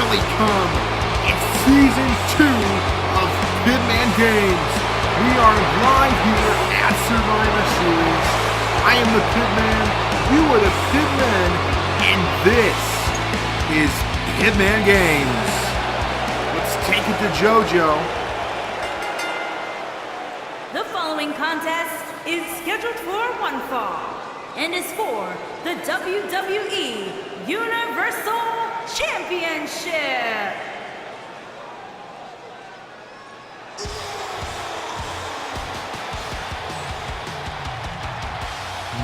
finally come. It's season 2 of Pibman Games. We are live here at Survivor Series. I am the Pibman, you are the Pibman, and this is Pibman Games. Let's take it to JoJo. The following contest is scheduled for one fall and is for the WWE Universal Championship.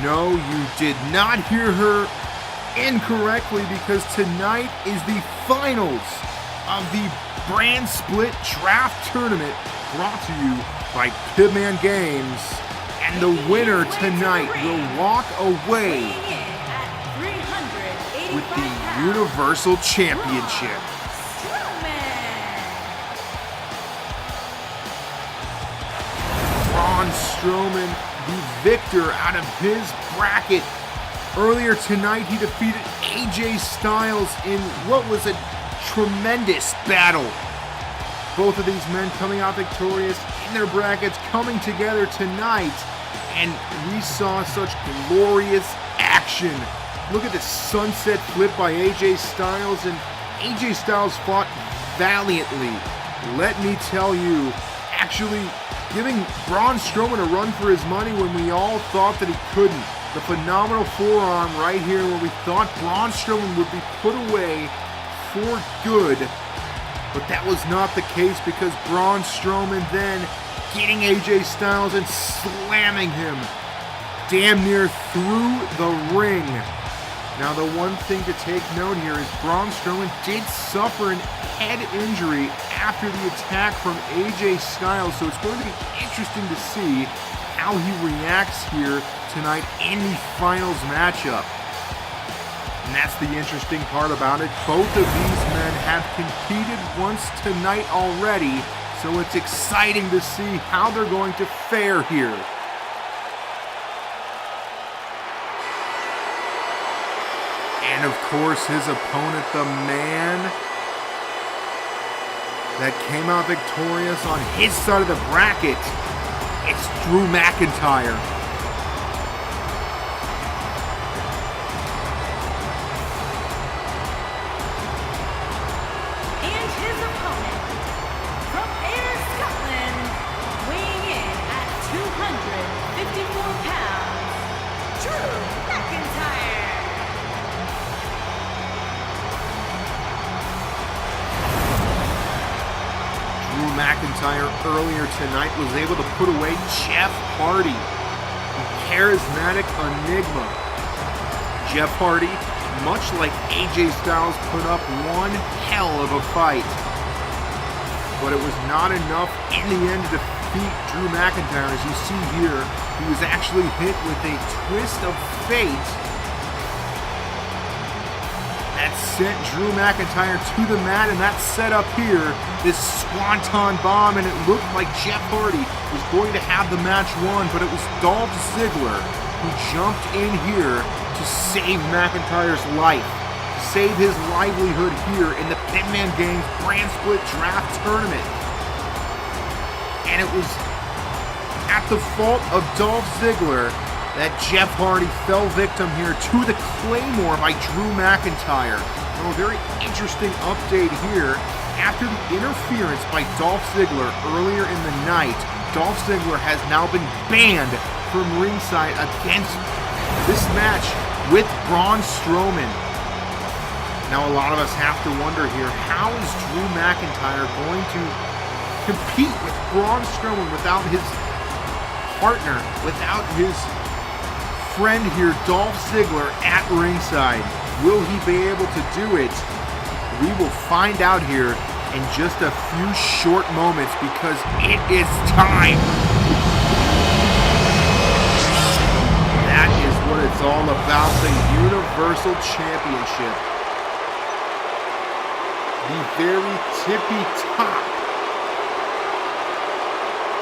No, you did not hear her incorrectly, because tonight is the finals of the brand split draft tournament brought to you by Pibman Games. And the winner tonight will walk away with the Universal Championship. Braun Strowman, the victor out of his bracket. Earlier tonight, he defeated AJ Styles in what was a tremendous battle. Both of these men coming out victorious in their brackets, coming together tonight, and we saw such glorious action. Look at the sunset flip by AJ Styles, and AJ Styles fought valiantly. Let me tell you, actually giving Braun Strowman a run for his money when we all thought that he couldn't. The phenomenal forearm right here where we thought Braun Strowman would be put away for good. But that was not the case, because Braun Strowman then getting AJ Styles and slamming him damn near through the ring. Now, the one thing to take note here is Braun Strowman did suffer an head injury after the attack from AJ Styles, so it's going to be interesting to see how he reacts here tonight in the finals matchup. And that's the interesting part about it. Both of these men have competed once tonight already, so it's exciting to see how they're going to fare here. And of course, his opponent, the man that came out victorious on his side of the bracket, it's Drew McIntyre. And his opponent, from Ayr, Scotland, weighing in at 254 pounds, Drew McIntyre. Drew McIntyre earlier tonight was able to put away Jeff Hardy, a charismatic enigma. Jeff Hardy, much like AJ Styles, put up one hell of a fight. But it was not enough in the end to defeat Drew McIntyre. As you see here, he was actually hit with a twist of fate that sent Drew McIntyre to the mat, and that set up here this swanton bomb, and it looked like Jeff Hardy was going to have the match won, but it was Dolph Ziggler who jumped in here to save McIntyre's life, to save his livelihood here in the Pibman Games Brand Split Draft Tournament. And it was at the fault of Dolph Ziggler that Jeff Hardy fell victim here to the Claymore by Drew McIntyre. Well, a very interesting update here. After the interference by Dolph Ziggler earlier in the night, Dolph Ziggler has now been banned from ringside against this match with Braun Strowman. Now, a lot of us have to wonder here, how is Drew McIntyre going to compete with Braun Strowman without his partner, without his friend here, Dolph Ziggler, at ringside? Will he be able to do it? We will find out here in just a few short moments, because it is time. That is what it's all about, the Universal Championship. The very tippy top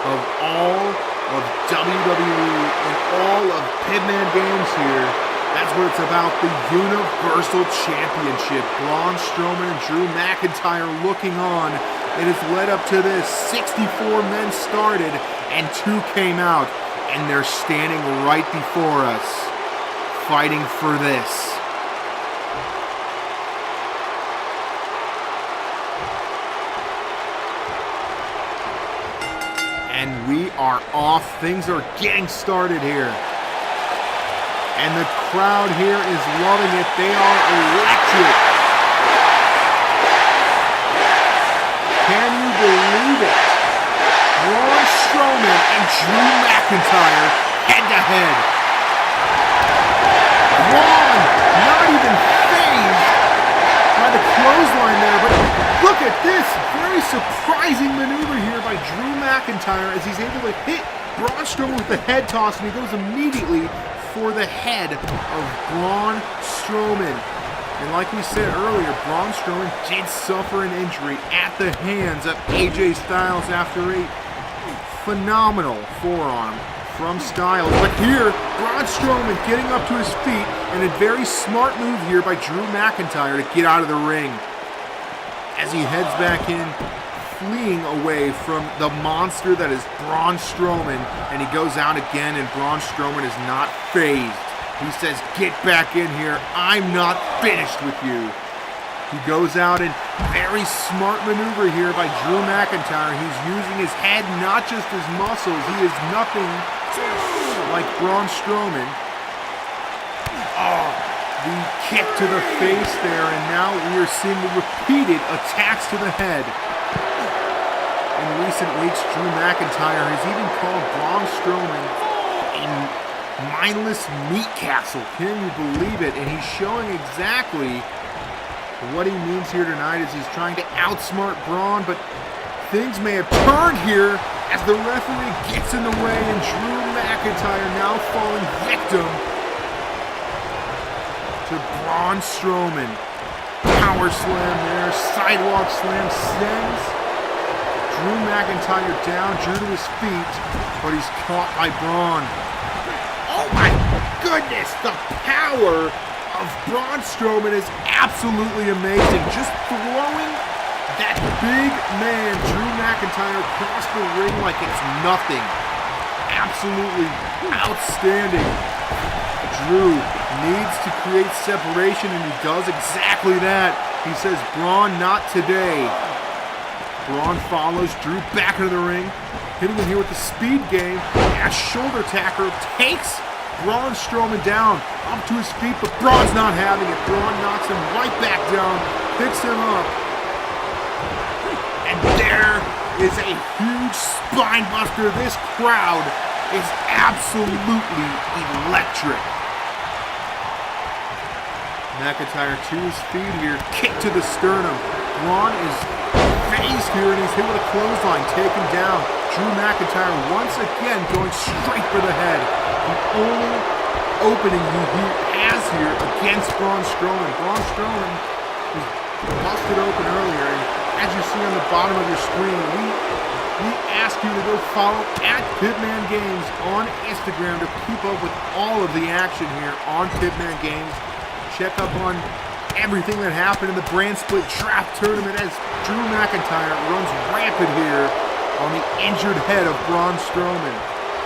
of all of WWE and all of Pibman Games here That's what it's about, the Universal Championship. Braun Strowman and Drew McIntyre looking on. It has led up to this. 64 men started and 2 came out. And they're standing right before us, fighting for this. And we are off. Things are getting started here. And the crowd here is loving it. They are electric. Can you believe it? Braun Strowman and Drew McIntyre head-to-head. Braun not even fazed by the clothesline there, but look at this. Very surprising maneuver here by Drew McIntyre as he's able to hit Braun Strowman with the head toss, and he goes immediately for the head of Braun Strowman. And like we said earlier, Braun Strowman did suffer an injury at the hands of AJ Styles after a phenomenal forearm from Styles. But here, Braun Strowman getting up to his feet, and a very smart move here by Drew McIntyre to get out of the ring. As he heads back in, fleeing away from the monster that is Braun Strowman, and he goes out again, and Braun Strowman is not fazed. He says, "Get back in here. I'm not finished with you." He goes out, and very smart maneuver here by Drew McIntyre. He's using his head, not just his muscles. He is nothing like Braun Strowman. Oh, the kick to the face there, and now we are seeing the repeated attacks to the head. In recent weeks, Drew McIntyre has even called Braun Strowman a mindless meat castle. Can you believe it? And he's showing exactly what he means here tonight as he's trying to outsmart Braun, but things may have turned here as the referee gets in the way, and Drew McIntyre now falling victim to Braun Strowman. Power slam there, sidewalk slam, sends Drew McIntyre down, Drew to his feet, but he's caught by Braun. Oh my goodness, the power of Braun Strowman is absolutely amazing. Just throwing that big man, Drew McIntyre, across the ring like it's nothing. Absolutely outstanding. Drew needs to create separation, and he does exactly that. He says, "Braun, not today." Braun follows Drew back into the ring, hitting him here with the speed game. A shoulder tacker takes Braun Strowman down, up to his feet, but Braun's not having it. Braun knocks him right back down, picks him up. And there is a huge spine buster. This crowd is absolutely electric. McIntyre to his feet here, kick to the sternum. Braun is phased here, and he's hit with a clothesline, taken down. Drew McIntyre once again going straight for the head. The only opening he has here against Braun Strowman. Braun Strowman was busted open earlier, and as you see on the bottom of your screen, we ask you to go follow at Pibman Games on Instagram to keep up with all of the action here on Pibman Games. Check up on everything that happened in the brand split draft tournament as Drew McIntyre runs rampant here on the injured head of Braun Strowman.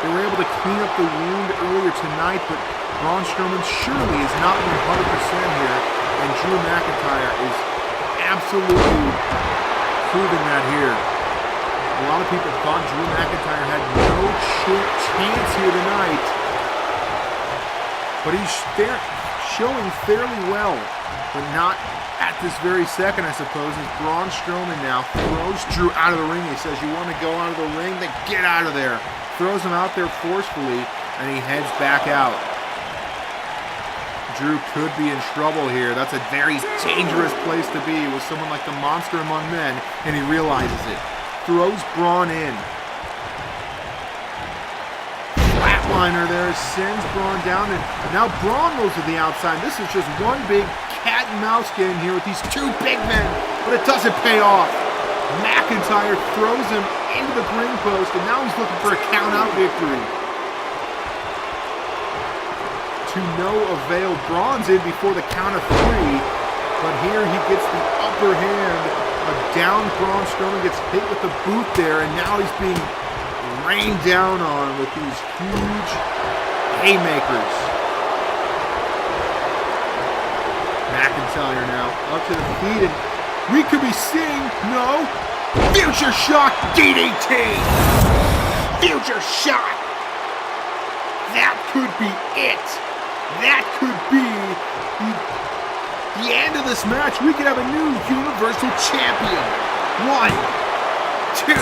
They were able to clean up the wound earlier tonight, but Braun Strowman surely is not 100% here, and Drew McIntyre is absolutely proving that here. A lot of people thought Drew McIntyre had no chance here tonight, but he's showing fairly well, but not at this very second, I suppose, as Braun Strowman now throws Drew out of the ring. He says, "You want to go out of the ring? Then get out of there." Throws him out there forcefully, and he heads back out. Drew could be in trouble here. That's a very dangerous place to be with someone like the Monster Among Men, and he realizes it. Throws Braun in. Flatliner there sends Braun down, and now Braun goes to the outside. This is just one big cat and mouse game here with these two big men, but it doesn't pay off. McIntyre throws him into the ring post, and now he's looking for a count-out victory. to no avail. Braun's in before the count of 3, but here he gets the upper hand. A down Braun Strowman gets hit with the boot there, and now he's being rained down on with these huge haymakers. McIntyre now up to the feet, and we could be seeing, no, future shock DDT! Future shock! That could be it! That could be the end of this match. We could have a new Universal Champion. 1, 2.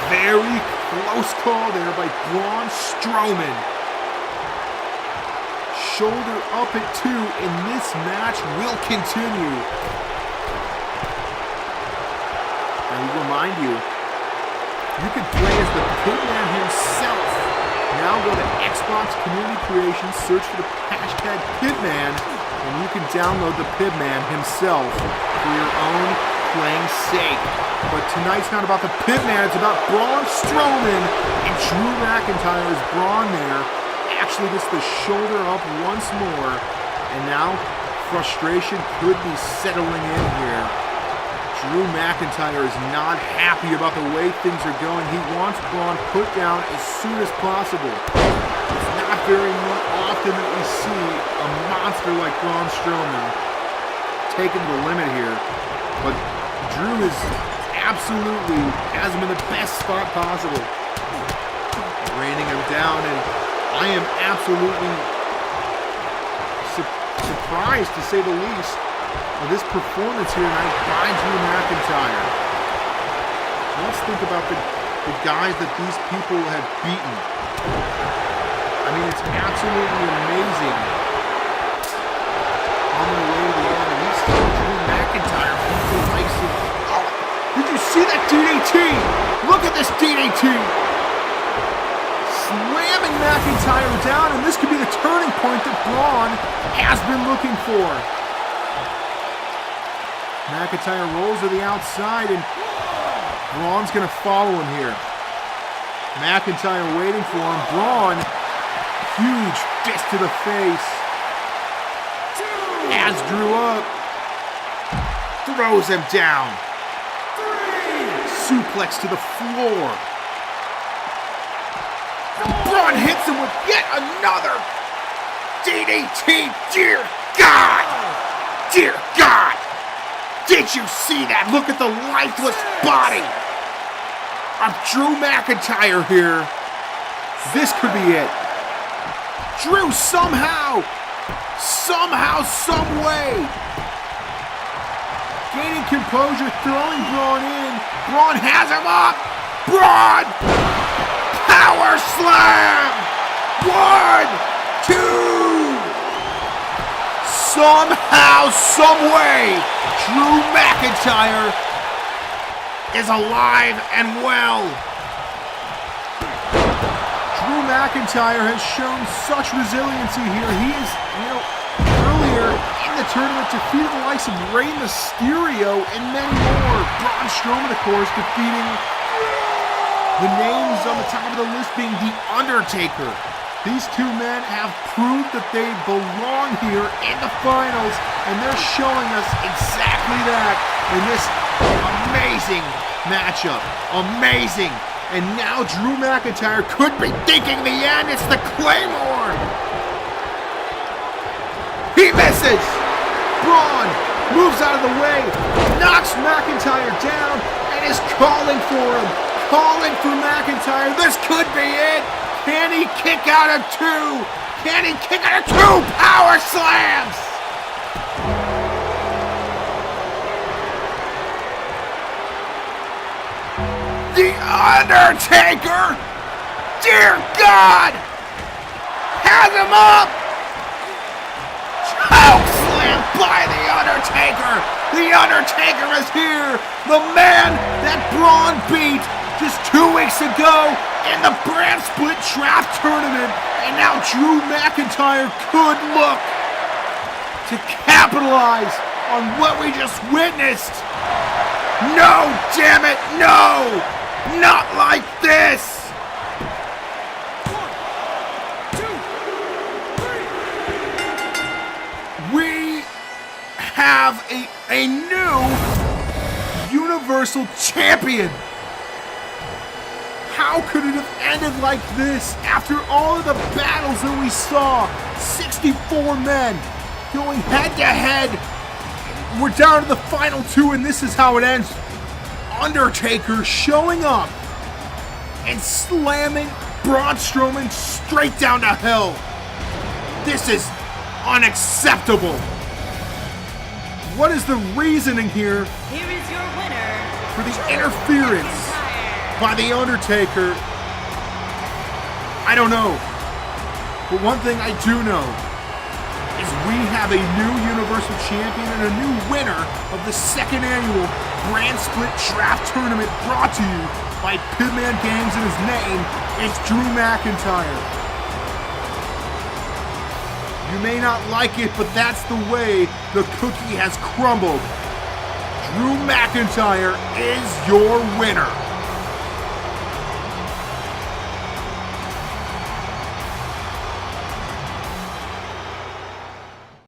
Very close call there by Braun Strowman. Shoulder up at 2, and this match will continue. And we remind you, you can play as the Pibman himself. Now go to Xbox Community Creations, search for the hashtag Pibman, and you can download the Pibman himself for your own playing sake. But tonight's not about the Pibman, it's about Braun Strowman and Drew McIntyre as Braun there actually gets the shoulder up once more, and now frustration could be settling in here. Drew McIntyre is not happy about the way things are going. He wants Braun put down as soon as possible. It's not very often that we see a monster like Braun Strowman taken to the limit here, but Drew is absolutely has him in the best spot possible. Raining him down, and I am absolutely surprised, to say the least, of this performance here tonight by Drew McIntyre. Let's think about the guys that these people have beaten. I mean, it's absolutely amazing. On the way to the end, and he's still Drew McIntyre. People likes it. Oh, did you see that DDT? Look at this DDT! Slamming McIntyre down, and this could be the turning point that Braun has been looking for. McIntyre rolls to the outside, and Braun's going to follow him here. McIntyre waiting for him. Braun, huge fist to the face. As Drew up, throws him down. Suplex to the floor. Braun hits him with yet another DDT. Dear God! Dear God! Did you see that? Look at the lifeless body of Drew McIntyre here. This could be it. Drew somehow, some way, gaining composure, throwing Braun in. Braun has him up. Braun! Power slam! 1, 2. Somehow, someway, Drew McIntyre is alive and well. Drew McIntyre has shown such resiliency here. He is, earlier in the tournament defeated the likes of Rey Mysterio and many more. Braun Strowman, of course, defeating the names on the top of the list being The Undertaker. These two men have proved that they belong here in the finals, and they're showing us exactly that in this amazing matchup. Amazing. And now Drew McIntyre could be thinking the end. It's the Claymore. He misses. Braun moves out of the way, knocks McIntyre down, and is calling for him. Calling for McIntyre. This could be it. Can he kick out of 2? Can he kick out of 2 power slams? The Undertaker, dear God, has him up. Choke slam by The Undertaker. The Undertaker is here. The man that Braun beat just 2 weeks ago in the brand split trap tournament, and now Drew McIntyre could look to capitalize on what we just witnessed. No, damn it, no! Not like this! 1, 2. have a new Universal Champion. How could it have ended like this after all of the battles that we saw? 64 men going head to head. We're down to the final 2, and this is how it ends. Undertaker showing up and slamming Braun Strowman straight down to hell. This is unacceptable. What is the reasoning here Here is your winner for the interference by The Undertaker? I don't know. But one thing I do know is we have a new Universal Champion and a new winner of the second annual Brand Split Draft Tournament, brought to you by Pibman Games, and his name is Drew McIntire. You may not like it, but that's the way the cookie has crumbled. Drew McIntire is your winner.